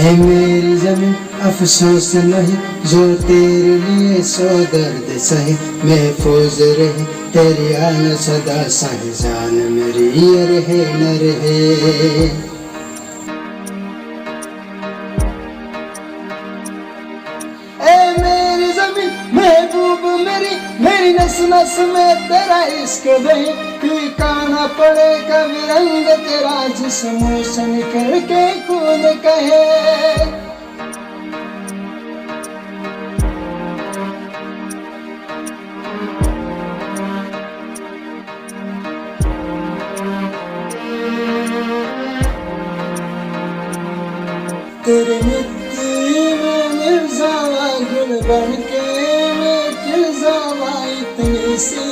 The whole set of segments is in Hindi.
है मेरी जमीन अफसोस नहीं जो तेरे लिए सौ दर्द सहे, महफूज रहे तेरी आन सदा सहे, जान मेरी ये रहे न रहे। ए मेरी जमीन महबूब मेरी, मेरी नस नस में तेरा इश्क बहे, ठिकाना पड़े कभी रंग तेरा जिस्म से निकल के खून कहे। तेरे मिट्टी में मिल जावा गुल बन के, मैं खिल जावा इतनी सी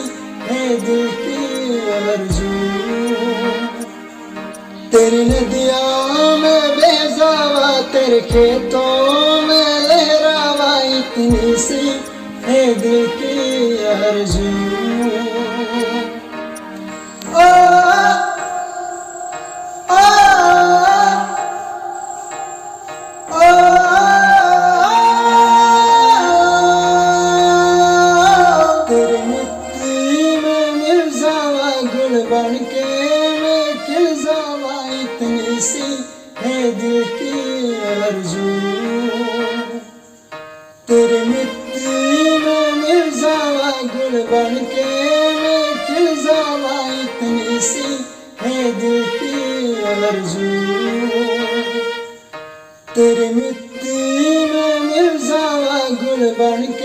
है दिल की आरज़ू। तेरी नदियाँ में बह जावा, तेरे खेतों में लहरावा इतनी सी है दिल की आरज़ू। बन के मैं खिल जावा इतनी सी है दिल की आरज़ू। तेरे मिट्टी में मिल जावा गुल बन के, मैं खिल जावा इतनी सी है दिल की आरज़ू। तेरे मिट्टी में मिल जावा गुल बन के,